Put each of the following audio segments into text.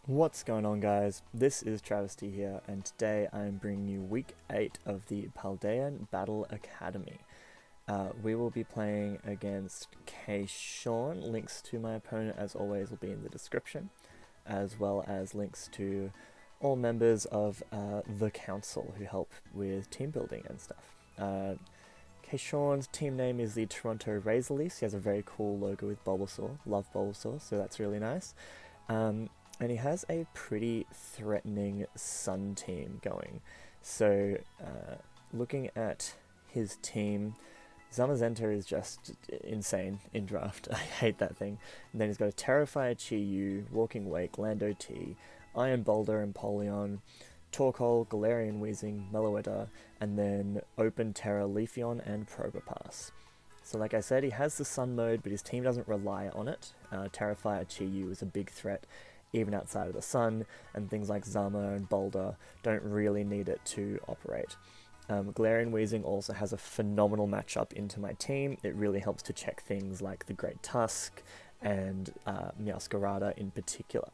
What's going on, guys? This is Travesty here, and today I'm bringing you week 8 of the Paldean Battle Academy. We will be playing against Sean. Links to my opponent, as always, will be in the description, as well as links to all members of the council who help with team building and stuff. Sean's team name is the Toronto Razorleafs. He has a very cool logo with Bulbasaur. Love Bulbasaur, so that's really nice. And he has a pretty threatening Sun team going. So, looking at his team, Zamazenta is just insane in draft. I hate that thing. And then he's got a Terrifier Chi-Yu, Walking Wake, Lando T, Iron Boulder, Empoleon, Torkoal, Galarian Weezing, Meloetta, and then Open Terra, Leafeon, and Probopass. So like I said, he has the Sun mode, but his team doesn't rely on it. Terrifier Chi-Yu is a big threat, even outside of the Sun, and things like Zama and Boulder don't really need it to operate. Galarian Weezing also has a phenomenal matchup into my team. It really helps to check things like the Great Tusk and Meowscarada in particular.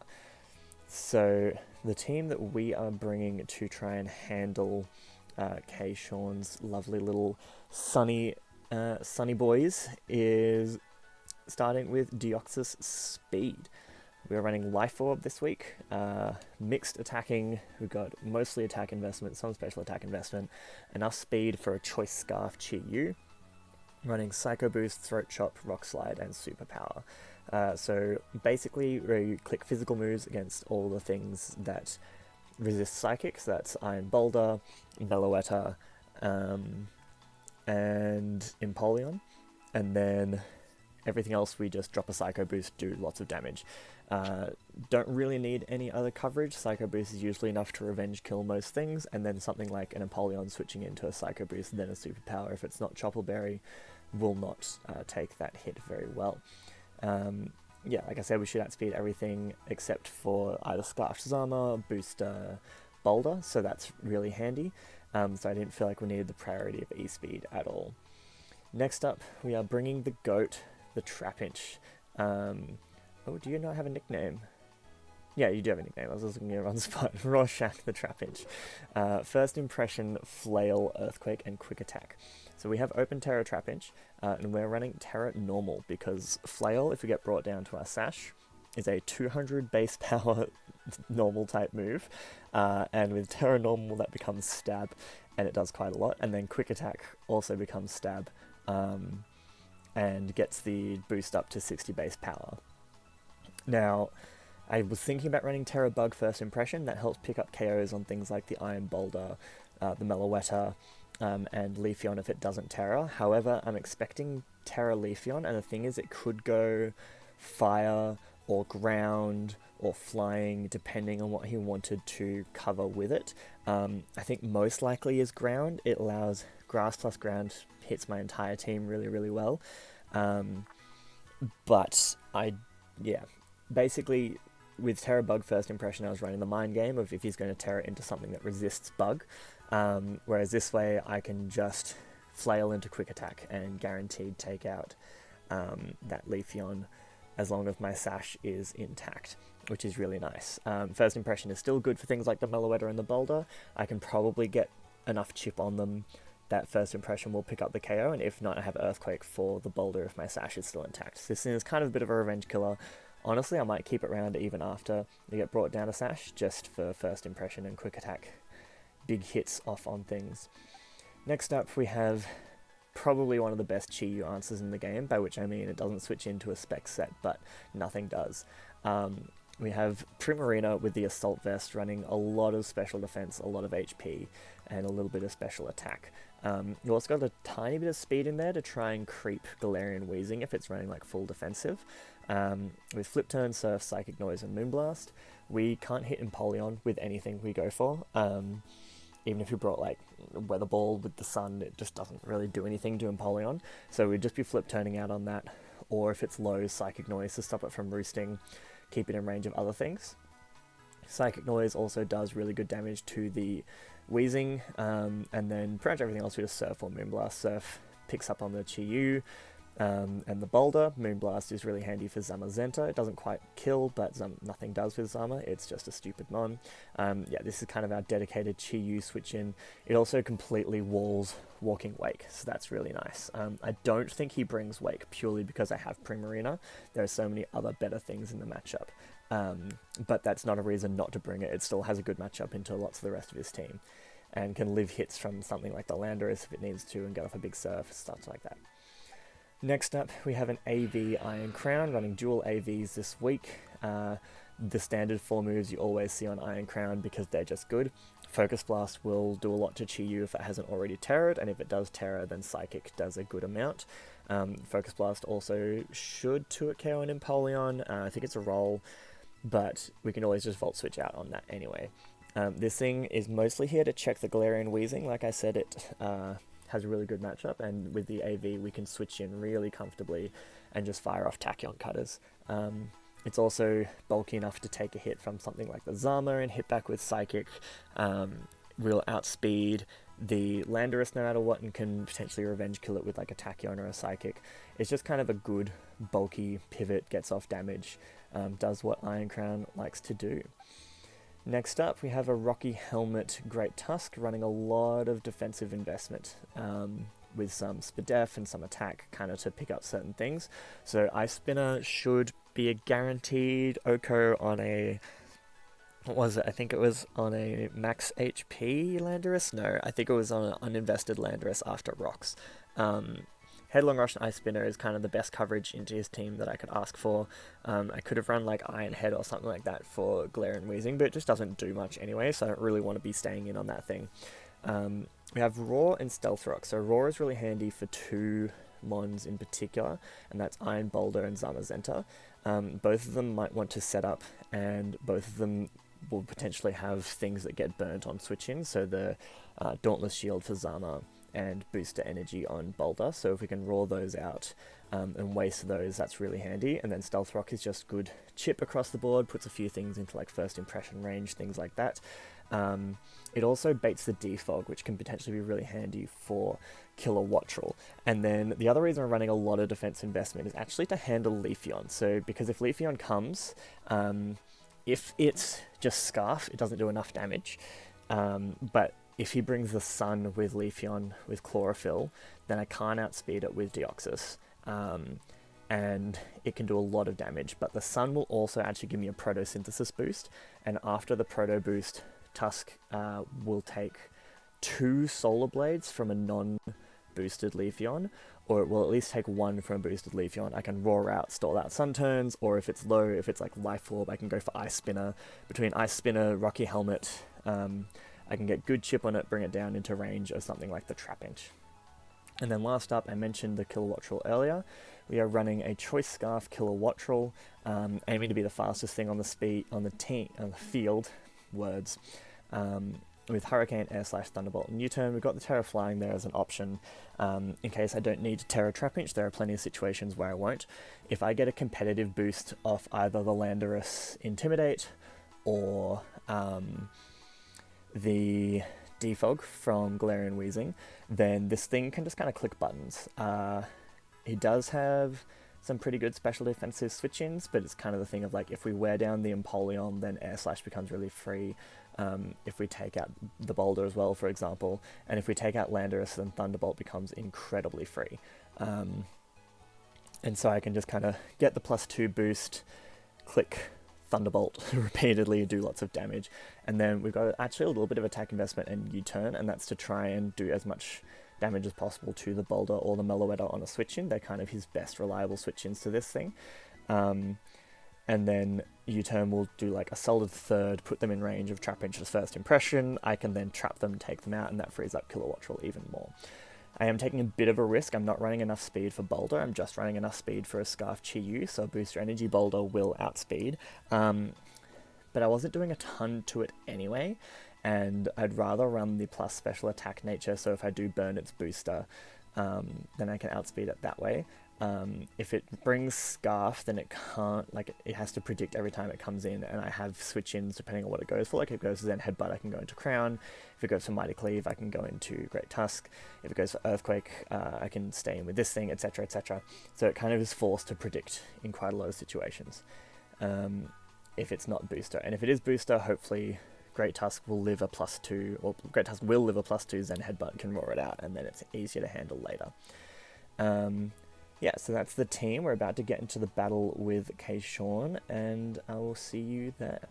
So the team that we are bringing to try and handle Sean's lovely little sunny boys is starting with Deoxys Speed. We're running Life Orb this week, mixed attacking. We've got mostly attack investment, some special attack investment, enough speed for a Choice Scarf Chi-Yu, running Psycho Boost, Throat Chop, Rock Slide, and Superpower. So basically, we click physical moves against all the things that resist Psychic, so that's Iron Boulder, Meloetta, and Empoleon, and then everything else we just drop a Psycho Boost, do lots of damage. Don't really need any other coverage. Psycho Boost is usually enough to revenge kill most things, and then something like an Empoleon switching into a Psycho Boost and then a Superpower, if it's not Choppleberry, will not take that hit very well. Yeah, like I said, we should outspeed everything except for either Scarf Zama, Booster, Boulder, so that's really handy. So I didn't feel like we needed the priority of E-Speed at all. Next up, we are bringing the GOAT, the Trapinch. Oh, do you not have a nickname? Yeah, you do have a nickname. I was just looking at it on the spot. Rorschach the Trapinch. First impression, Flail, Earthquake, and Quick Attack. So we have Open Terra Trapinch, and we're running Terra Normal because Flail, if we get brought down to our Sash, is a 200 base power normal type move, and with Terra Normal that becomes Stab, and it does quite a lot, and then Quick Attack also becomes Stab, and gets the boost up to 60 base power. Now, I was thinking about running Terra Bug first impression. That helps pick up KOs on things like the Iron Boulder, the Meloetta, and Leafeon if it doesn't Terra. However, I'm expecting Terra Leafeon, and the thing is it could go Fire or Ground or Flying, depending on what he wanted to cover with it. I think most likely is Ground. It allows Grass plus Ground, hits my entire team really, really well. But basically, with Terra Bug first impression, I was running the mind game of if he's going to Terra into something that resists Bug, whereas this way I can just Flail into Quick Attack and guaranteed take out that Leafeon as long as my Sash is intact, which is really nice. First impression is still good for things like the Meloetta and the Boulder. I can probably get enough chip on them that first impression will pick up the KO, and if not, I have Earthquake for the Boulder if my Sash is still intact. This thing is kind of a bit of a revenge killer. Honestly, I might keep it around even after they get brought down to Sash, just for first impression and Quick Attack. Big hits off on things. Next up, we have probably one of the best Chi-Yu answers in the game, by which I mean it doesn't switch into a spec set, but nothing does. We have Primarina with the Assault Vest running a lot of special defense, a lot of HP, and a little bit of special attack. You also got a tiny bit of speed in there to try and creep Galarian Weezing if it's running like full defensive. With Flip Turn, Surf, Psychic Noise, and Moonblast, we can't hit Empoleon with anything we go for. Even if you brought like Weather Ball with the Sun, it just doesn't really do anything to Empoleon. So we'd just be Flip Turning out on that, or if it's low, Psychic Noise to stop it from roosting, keep it in range of other things. Psychic Noise also does really good damage to the Weezing, and then pretty much everything else we just Surf or Moonblast. Surf picks up on the Chi-Yu, And the Boulder, Moonblast, is really handy for Zamazenta. It doesn't quite kill, but nothing does with Zama. It's just a stupid mon. Yeah, this is kind of our dedicated Chi-Yu switch-in. It also completely walls Walking Wake, so that's really nice. I don't think he brings Wake purely because I have Primarina. There are so many other better things in the matchup. But that's not a reason not to bring it. It still has a good matchup into lots of the rest of his team, and can live hits from something like the Landorus if it needs to, and get off a big surf, stuff like that. Next up, we have an AV Iron Crown, running dual AVs this week. The standard 4 moves you always see on Iron Crown because they're just good. Focus Blast will do a lot to Chi-Yu if it hasn't already Terrored, and if it does Terror, then Psychic does a good amount. Focus Blast also should 2-hit KO an Empoleon. I think it's a roll, but we can always just Volt Switch out on that anyway. This thing is mostly here to check the Galarian Wheezing. Like I said, it has a really good matchup, and with the AV we can switch in really comfortably and just fire off Tachyon Cutters. It's also bulky enough to take a hit from something like the Zama and hit back with Psychic. Will outspeed the Landorus no matter what, and can potentially revenge kill it with like a Tachyon or a Psychic. It's just kind of a good bulky pivot, gets off damage, does what Iron Crown likes to do. Next up, we have a Rocky Helmet Great Tusk, running a lot of defensive investment, with some Spadef and some attack, kind of to pick up certain things. So Ice Spinner should be a guaranteed Oko on a... What was it? I think it was on a max HP Landorus? No, I think it was on an uninvested Landorus after Rocks. Headlong Rush and Ice Spinner is kind of the best coverage into his team that I could ask for. I could have run like Iron Head or something like that for Galarian Wheezing, but it just doesn't do much anyway, so I don't really want to be staying in on that thing. We have Roar and Stealth Rock. So Roar is really handy for 2 mons in particular, and that's Iron Boulder and Zamazenta. Both of them might want to set up, and both of them will potentially have things that get burnt on switching, so the Dauntless Shield for Zama and Booster Energy on Boulder. So if we can roar those out and waste those, that's really handy. And then Stealth Rock is just good chip across the board, puts a few things into like first impression range, things like that. It also baits the Defog, which can potentially be really handy for Killer Wattrel. And then the other reason we're running a lot of defense investment is actually to handle Leafeon. So because if Leafeon comes, if it's just Scarf, it doesn't do enough damage. But if he brings the Sun with Leafeon with Chlorophyll, then I can't outspeed it with Deoxys. And it can do a lot of damage, but the Sun will also actually give me a Protosynthesis boost, and after the Proto boost, Tusk will take 2 Solar Blades from a non-boosted Leafeon, or it will at least take 1 from a boosted Leafeon. I can roar out, stall out Sun Turns, or if it's low, if it's like Life Orb, I can go for Ice Spinner. Between Ice Spinner, Rocky Helmet, I can get good chip on it, bring it down into range of something like the Trapinch. And then last up, I mentioned the Killer Wattrel earlier. We are running a Choice Scarf Killer Wattrel, aiming to be the fastest thing on the field, with Hurricane, Air Slash, Thunderbolt, and U-Turn. We've got the Terra Flying there as an option. In case I don't need to Terra Trapinch, there are plenty of situations where I won't. If I get a competitive boost off either the Landorus Intimidate or the Defog from Galarian Wheezing, then this thing can just kind of click buttons. He does have some pretty good special defensive switch-ins, but it's kind of the thing of like, if we wear down the Empoleon, then Air Slash becomes really free. If we take out the Boulder as well, for example, and if we take out Landorus, then Thunderbolt becomes incredibly free. And so I can just kind of get the +2 boost, click Thunderbolt repeatedly, do lots of damage, and then we've got actually a little bit of attack investment and U-Turn, and that's to try and do as much damage as possible to the Boulder or the Meloetta on a switch-in. They're kind of his best reliable switch-ins to this thing. And then U-Turn will do like a solid third, put them in range of Trapinch's first impression. I can then trap them, take them out, and that frees up Killer Wattrel even more. I am taking a bit of a risk. I'm not running enough speed for Boulder. I'm just running enough speed for a Scarf Chi-Yu, so Booster Energy Boulder will outspeed. But I wasn't doing a ton to it anyway, and I'd rather run the plus special attack nature, so if I do burn its booster, then I can outspeed it that way. If it brings Scarf, then it can't, like, it has to predict every time it comes in, and I have switch-ins depending on what it goes for. Like, if it goes to Zen Headbutt, I can go into Crown. If it goes for Mighty Cleave, I can go into Great Tusk. If it goes for Earthquake, I can stay in with this thing, etc, etc. So it kind of is forced to predict in quite a lot of situations, if it's not Booster. And if it is Booster, hopefully Great Tusk will live a +2, or Great Tusk will live a +2, Zen Headbutt can roar it out, and then it's easier to handle later. Yeah, so that's the team. We're about to get into the battle with Kayshawn, and I will see you there.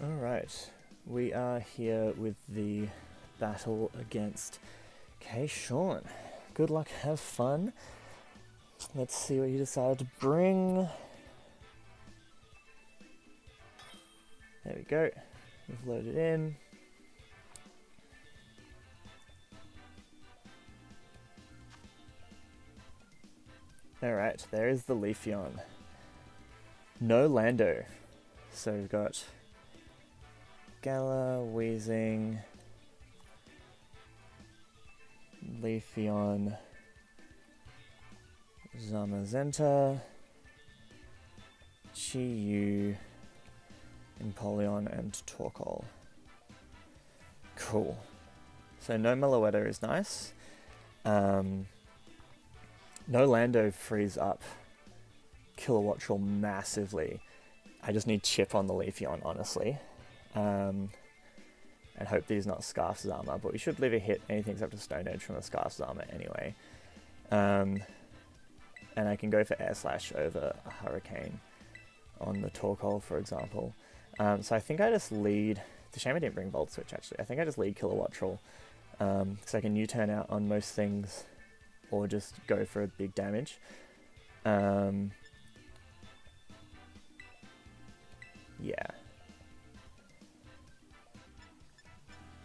Alright, we are here with the battle against Kayshawn. Good luck, have fun. Let's see what you decided to bring. There we go. We've loaded in. Alright, there is the Leafeon. No Lando. So we've got Gala, Weezing, Leafeon, Zamazenta, Chi-Yu, Empoleon, and Torkoal. Cool. So no Meloetta is nice. No Lando frees up Kilowattrel massively. I just need Chip on the Leafeon, honestly. And hope that he's not Scarf's Armor, but we should live a hit anything except a Stone Edge from a Scarf's Armor anyway. And I can go for Air Slash over a Hurricane on the Torkoal, for example. So I think I just lead... It's a shame I didn't bring Volt Switch, actually. I think I just lead Kilowattrel, because I can U-turn out on most things, or just go for a big damage. Yeah.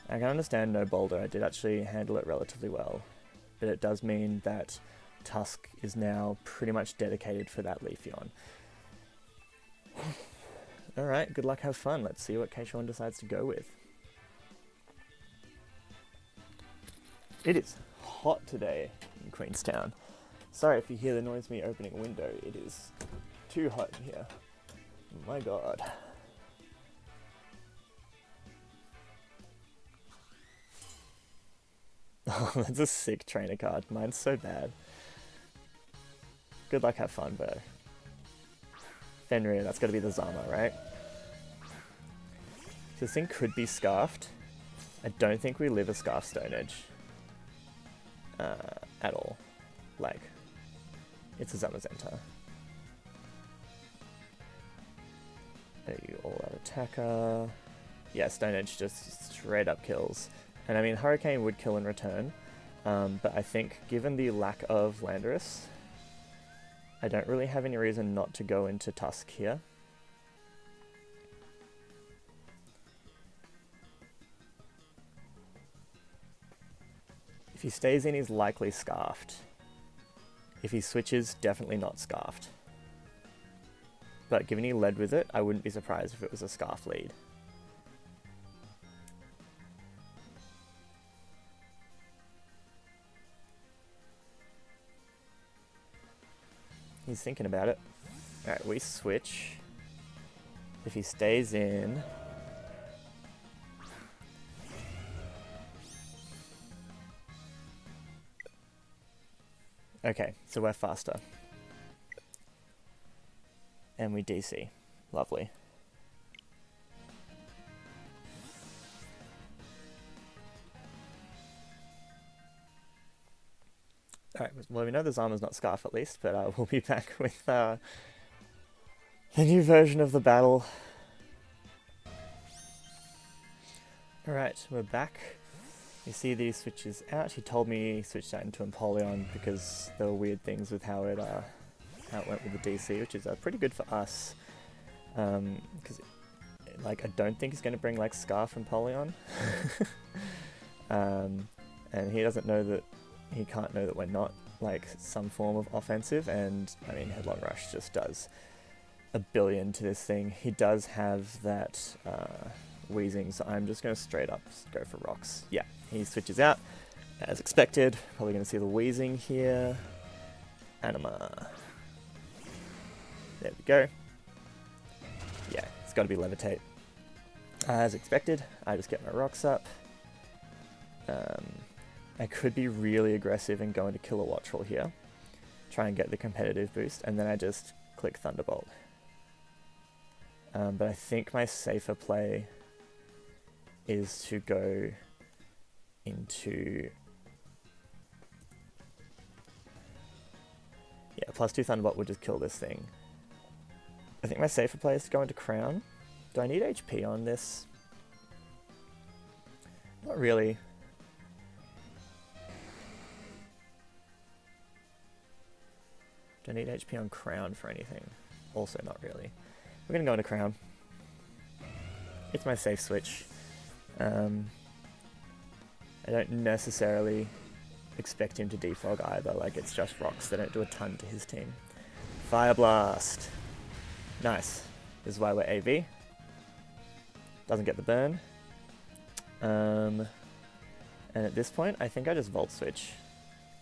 I can understand no Boulder. I did actually handle it relatively well. But it does mean that Tusk is now pretty much dedicated for that Leafeon. Alright, good luck, have fun. Let's see what Kayshawn decides to go with. It is hot today in Queenstown. Sorry if you hear the noise of me opening a window. It is too hot in here. My god. Oh, that's a sick trainer card. Mine's so bad. Good luck, have fun, bro. Fenrir, that's gotta be the Zama, right? So this thing could be Scarfed. I don't think we live a Scarf Stone Edge. At all. Like, it's a Zamazenta. There you all out attacker. Yeah, Stone Edge just straight up kills. And I mean, Hurricane would kill in return, but I think given the lack of Landorus, I don't really have any reason not to go into Tusk here. If he stays in, he's likely Scarfed. If he switches, definitely not Scarfed. But given he led with it, I wouldn't be surprised if it was a Scarf lead. He's thinking about it. Alright, we switch. If he stays in... Okay, so we're faster. And we DC. Lovely. Alright, well we know the Zama's not Scarf at least, but we'll be back with the new version of the battle. Alright, we're back. You see these switches out. He told me he switched out into Empoleon because there were weird things with how it went with the DC, which is pretty good for us. Because like I don't think he's going to bring like Scarf Empoleon. And he doesn't know that he can't know that we're not like some form of offensive, and I mean Headlong Rush just does a billion to this thing. He does have that Weezing, so I'm just going to straight up go for Rocks. Yeah, he switches out. As expected, probably going to see the wheezing here. Anima. There we go. Yeah, it's got to be levitate. As expected, I just get my rocks up. I could be really aggressive and go into Kilowatt Troll here. Try and get the competitive boost, and then I just click Thunderbolt. But I think my safer play is to go into... Yeah, +2 Thunderbolt would just kill this thing. I think my safer play is to go into Crown. Do I need HP on this? Not really. Do I need HP on Crown for anything? Also not really. We're going to go into Crown. It's my safe switch. I don't necessarily expect him to defog either, like it's just rocks. They don't do a ton to his team. Fire Blast! Nice. This is why we're AV. Doesn't get the burn. And at this point, I think I just Volt Switch.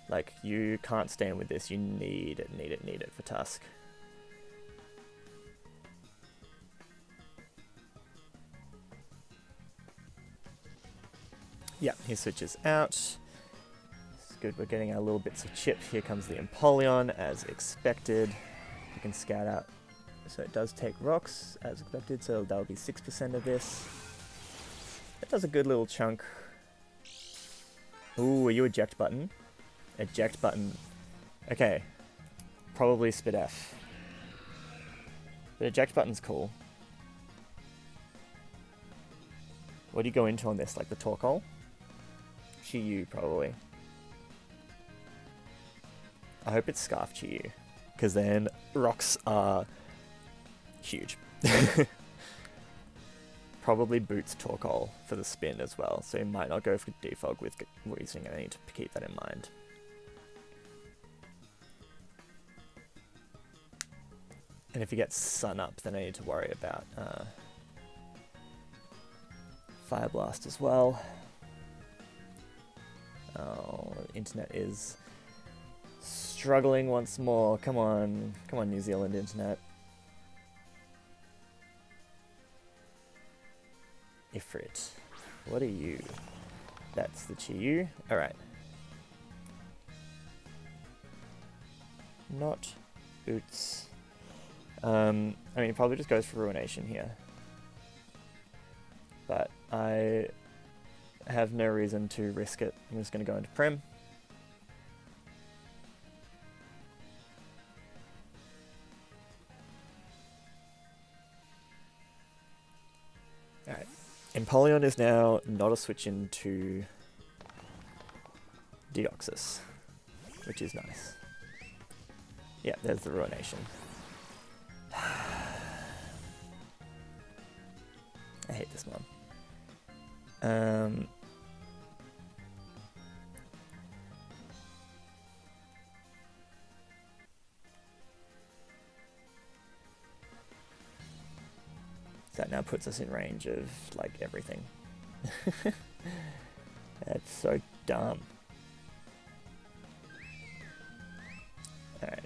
Like, you can't stand with this. You need it for Tusk. Yeah, he switches out. It's good, we're getting our little bits of chip. Here comes the Empoleon, as expected. You can scout out. So it does take rocks, as expected, so that'll be 6% of this. That does a good little chunk. Ooh, are you eject button? Eject button. Okay. Probably Spit F. The eject button's cool. What do you go into on this? Like the Torkoal? Chi-Yu, probably. I hope it's Scarf Chi-Yu, because then rocks are huge. Probably boots Torkoal for the spin as well, so you might not go for defog with wheezing. I need to keep that in mind. And if he gets Sun Up, then I need to worry about Fire Blast as well. Oh, internet is struggling once more. Come on, New Zealand internet. Ifrit, what are you? That's the Chi-Yu. Alright. Not boots. I mean, he probably just goes for Ruination here. But I have no reason to risk it. I'm just going to go into Prim. Alright. Empoleon is now not a switch into Deoxys, which is nice. Yeah, there's the Ruination. I hate this one. That now puts us in range of, like, everything. That's so dumb. Alright.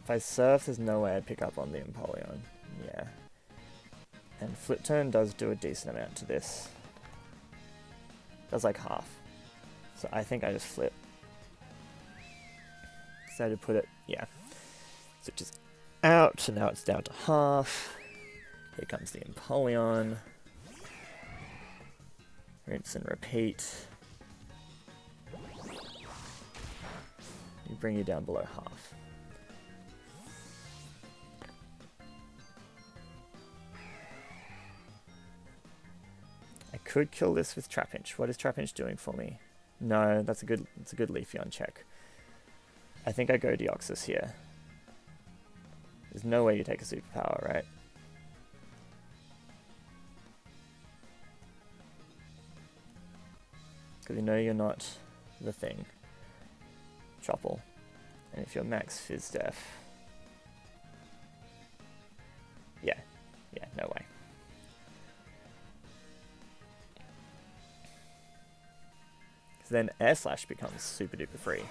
If I surf, there's no way I'd pick up on the Empoleon. Yeah. And Flip Turn does do a decent amount to this. Does like half. So I think I just flip. So to put it, yeah. Switches out, so now it's down to half. Here comes the Empoleon. Rinse and repeat. You bring you down below half. I could kill this with Trapinch. What is Trapinch doing for me? No, that's a good Leafeon check. I think I go Deoxys here. There's no way you take a superpower, right? Because you know you're not the thing. Choppel. And if you're max Fizz Def... Yeah, no way. So then Air Slash becomes super duper free.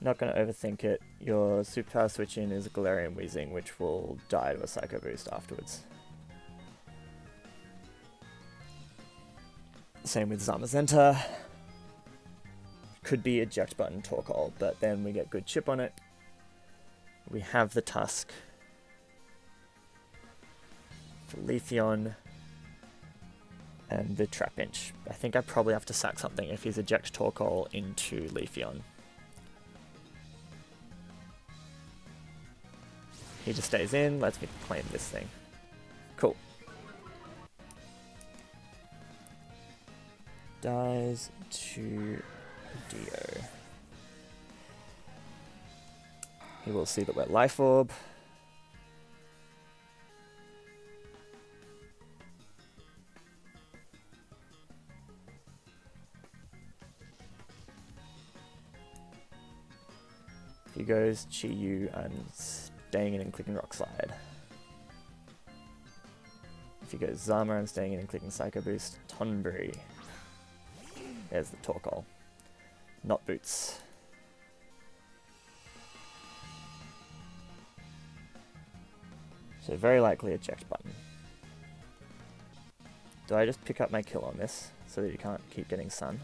Not going to overthink it. Your superpower switch in is Galarian Weezing, which will die to a Psycho Boost afterwards. Same with Zamazenta. Could be eject button Torkoal, but then we get good chip on it. We have the Tusk for Leafeon and the Trapinch. I think I probably have to sack something if he's eject Torkoal into Leafeon. He just stays in, lets me claim this thing. Cool. Dies to Dio. He will see that we're Life Orb. If he goes Chi-Yu, I'm staying in and clicking Rock Slide. If he goes Zama, I'm staying in and clicking Psycho Boost. Tonberry. There's the Torkoal. Not Boots. So very likely eject button. Do I just pick up my kill on this so that you can't keep getting Sun?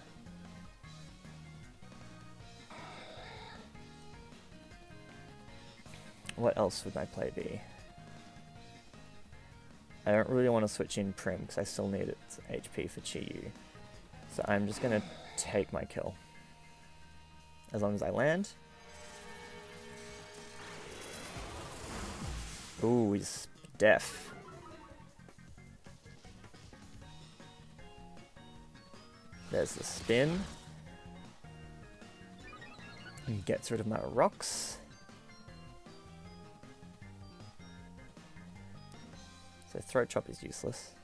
What else would my play be? I don't really want to switch in Prim because I still need its HP for Chi-Yu. So I'm just going to take my kill. As long as I land. Ooh, he's deaf. There's the spin. He gets rid of my rocks. So Throat Chop is useless.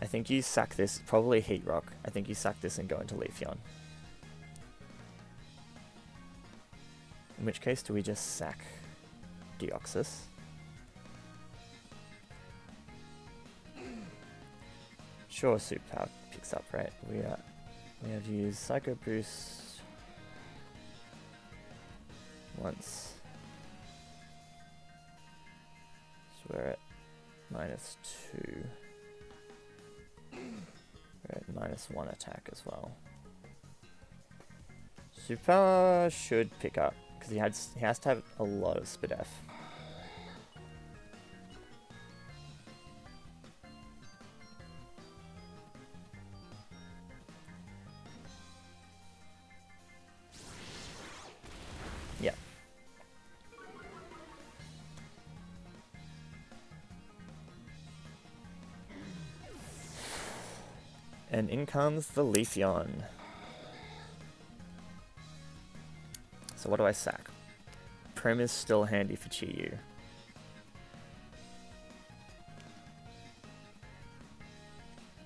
I think you sack this, probably Heat Rock. I think you sack this and go into Leafeon. In which case, do we just sack Deoxys? Sure, Superpower picks up, right? We have to use Psycho Boost once. So we're at -2. We're at -1 attack as well. Superpower should pick up because he has to have a lot of Spadef. Yeah. And in comes the Leafeon. So what do I sack? Prim is still handy for Chi-Yu.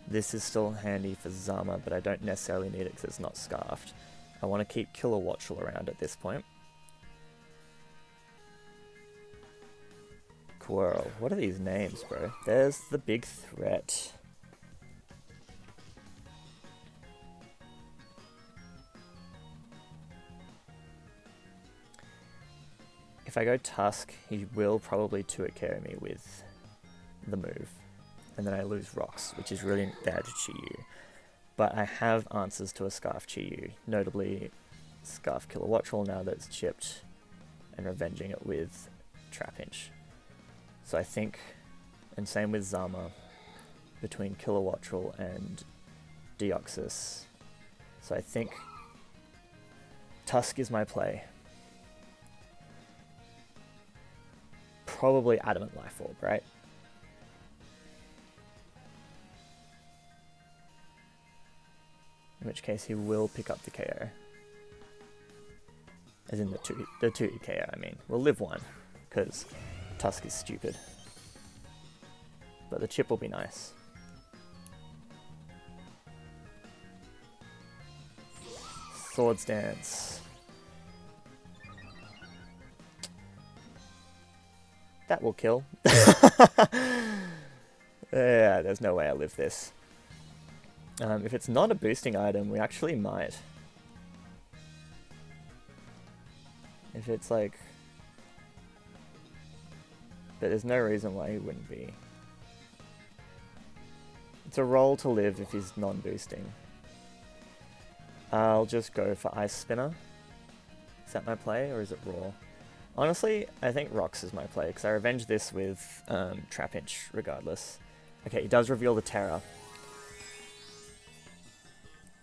This is still handy for Zama, but I don't necessarily need it because it's not Scarfed. I want to keep Killer Watchel around at this point. Quirrell. What are these names, bro? There's the big threat. If I go Tusk, he will probably 2-hit carry me with the move. And then I lose Rocks, which is really bad to Chi-Yu. But I have answers to a Scarf Chi-Yu, notably Scarf Killer Watchel now that it's chipped, and revenging it with Trapinch. So I think, and same with Zama, between Killer Watchel and Deoxys. So I think Tusk is my play. Probably Adamant Life Orb, right? In which case he will pick up the KO. As in the 2 KO, I mean. We'll live one, because Tusk is stupid. But the chip will be nice. Swords Dance. That will kill. Yeah, there's no way I live this. If it's not a boosting item, we actually might. If it's like... But there's no reason why he wouldn't be. It's a roll to live if he's non-boosting. I'll just go for Ice Spinner. Is that my play, or is it Raw? Honestly, I think Rocks is my play, because I revenge this with Trapinch, regardless. Okay, he does reveal the Terra.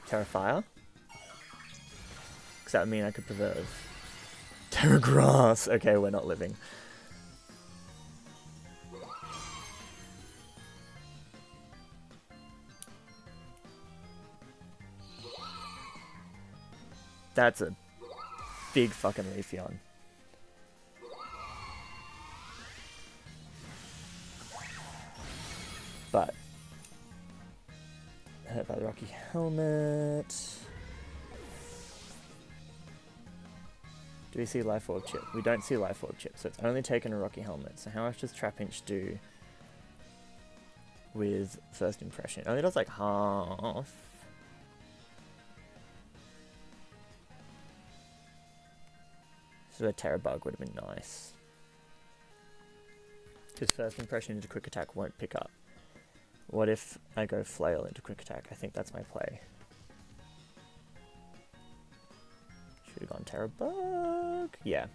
Terra Fire? Because that would mean I could preserve. Terra Grass! Okay, we're not living. That's a big fucking Leafeon. But hurt by the Rocky Helmet. Do we see Life Orb Chip? We don't see Life Orb Chip, so it's only taken a Rocky Helmet. So how much does Trapinch do with First Impression? It only does like half. So a Terra Bug would have been nice. Because First Impression into Quick Attack won't pick up. What if I go Flail into Quick Attack? I think that's my play. Should have gone Terra Bug. Yeah.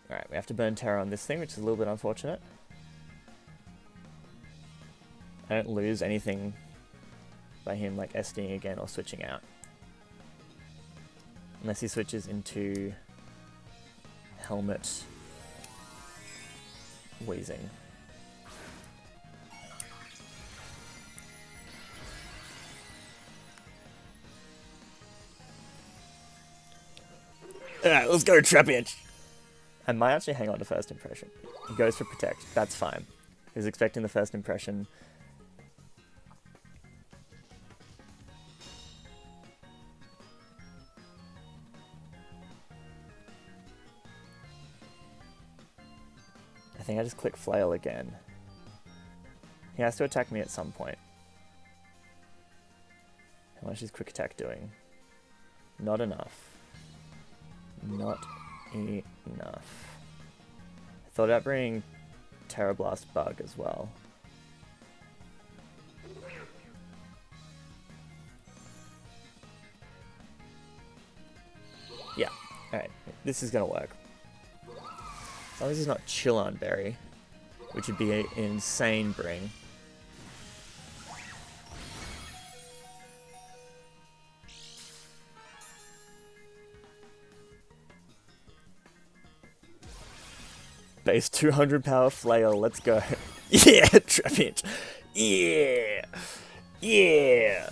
Alright, we have to burn Terra on this thing, which is a little bit unfortunate. I don't lose anything by him like SDing again or switching out. Unless he switches into Helmet Wheezing. Alright, let's go Trapinch! I might actually hang on to First Impression. He goes for Protect, that's fine. He was expecting the First Impression. I think I just click Flail again. He has to attack me at some point. How much is Quick Attack doing? Not enough. Not enough. I thought about bringing Terra Blast Bug as well. Yeah, alright, this is gonna work. As long as he's not Chillon Berry, which would be an insane bring. Base 200 power Flail, let's go. Yeah, Trapinch. Yeah! Yeah!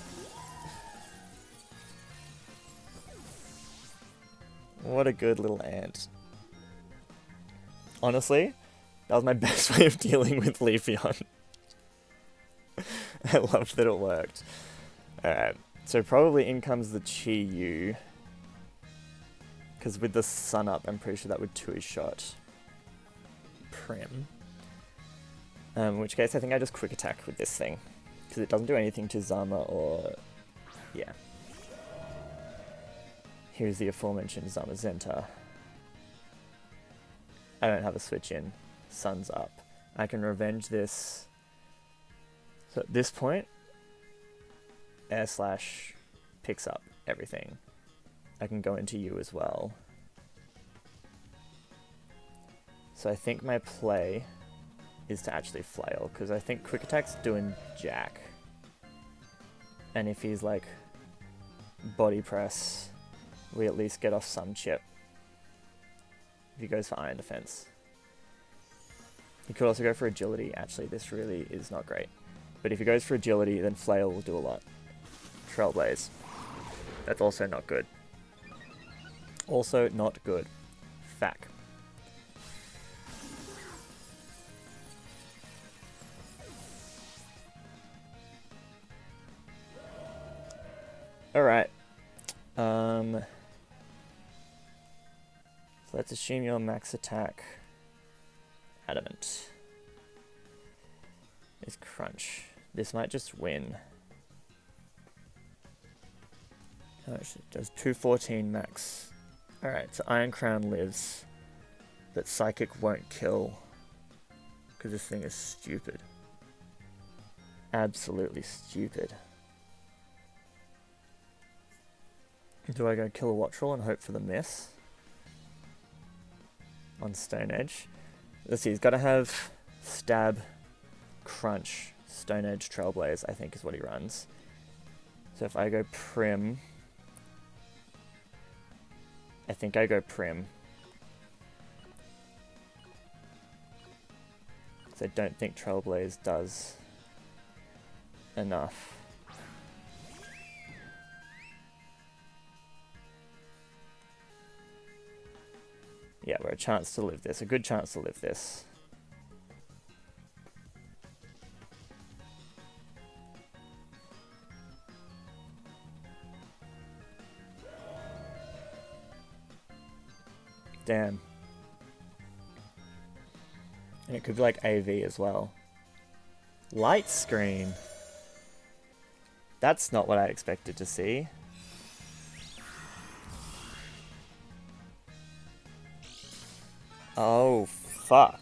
What a good little ant. Honestly, that was my best way of dealing with Leafeon. I loved that it worked. Alright, so probably in comes the Chi-Yu. Because with the sun up, I'm pretty sure that would 2-shot Prim. In which case, I think I just Quick Attack with this thing. Because it doesn't do anything to Zama or... yeah. Here's the aforementioned Zamazenta. I don't have a switch in. Sun's up. I can revenge this. So at this point, Air Slash picks up everything. I can go into you as well. So I think my play is to actually Flail, because I think Quick Attack's doing jack. And if he's like Body Press, we at least get off some chip. If he goes for Iron Defense. He could also go for Agility. Actually, this really is not great. But if he goes for Agility, then Flail will do a lot. Trailblaze. That's also not good. Also not good. Fack. Alright. So let's assume your max attack adamant is crunch. This might just win. Oh, it does 214 max. Alright, so Iron Crown lives, but Psychic won't kill, because this thing is stupid. Absolutely stupid. Do I go kill a Wattrel and hope for the miss? On Stone Edge. Let's see, he's got to have Stab, Crunch, Stone Edge, Trailblaze, I think is what he runs. So if I go Prim... I think I go Prim. So I don't think Trailblaze does enough. Yeah, we're a chance to live this. A good chance to live this. Damn. And it could be like AV as well. Light screen. That's not what I expected to see. Oh, fuck.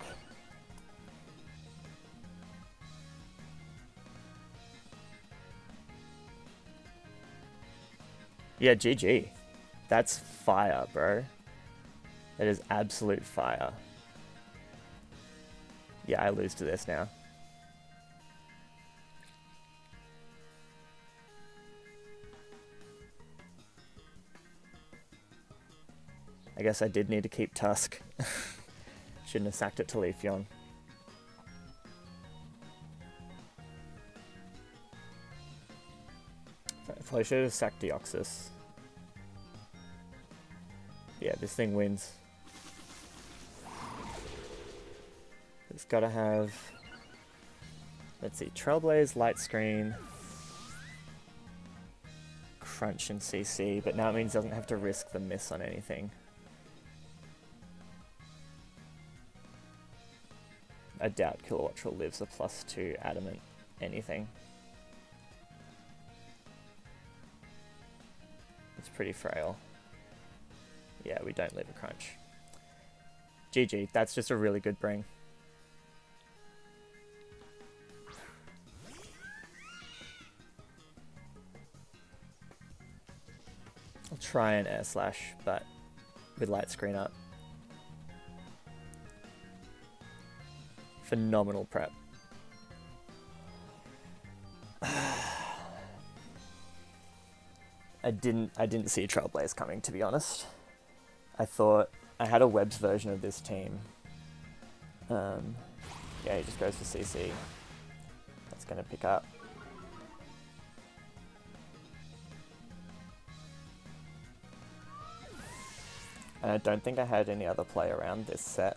Yeah, GG. That's fire, bro. That is absolute fire. Yeah, I lose to this now. I guess I did need to keep Tusk. Shouldn't have sacked it to Leafeon. Probably should have sacked Deoxys. Yeah, this thing wins. It's got to have... Let's see, Trailblaze, Light Screen, Crunch and CC, but now it means it doesn't have to risk the miss on anything. I doubt Kilowattrel lives a +2 adamant anything. It's pretty frail. Yeah, we don't live a crunch. GG, that's just a really good bring. I'll try an Air Slash, but with Light Screen up. Phenomenal prep. I didn't see Trailblaze coming, to be honest. I thought I had a Webs version of this team. Yeah, he just goes for CC. That's gonna pick up. And I don't think I had any other play around this set.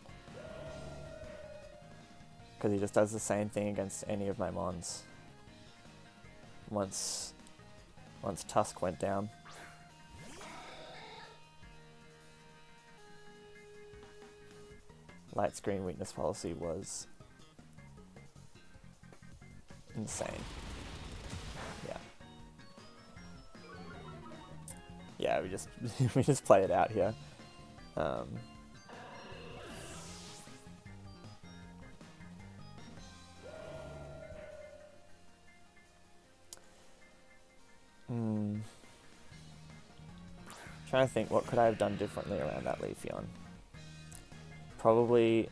Because he just does the same thing against any of my mons. Once Tusk went down. Light Screen weakness policy was insane. Yeah. Yeah, we just we just play it out here. Trying to think, what could I have done differently around that Leafeon? Probably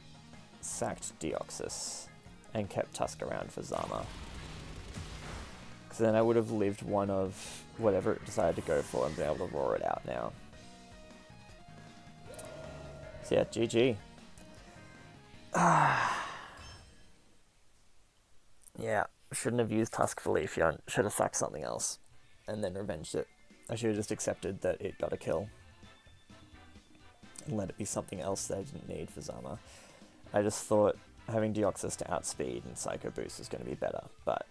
sacked Deoxys and kept Tusk around for Zama. Because then I would have lived one of whatever it decided to go for and been able to roar it out now. So yeah, GG. Yeah, shouldn't have used Tusk for Leafeon. Should have sacked something else and then revenged it. I should have just accepted that it got a kill and let it be something else that I didn't need for Zama. I just thought having Deoxys to outspeed and Psycho Boost was going to be better, but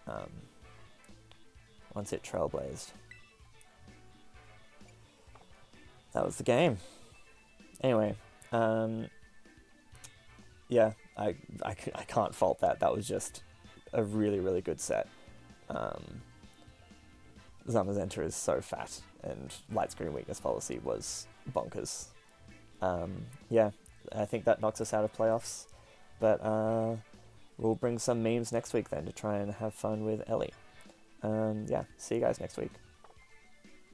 once it Trailblazed, that was the game. Anyway, yeah, I can't fault that. That was just a really, really good set. Zamazenta is so fat, and light screen weakness policy was bonkers. Yeah, I think that knocks us out of playoffs, but we'll bring some memes next week then to try and have fun with Ellie. Yeah, see you guys next week.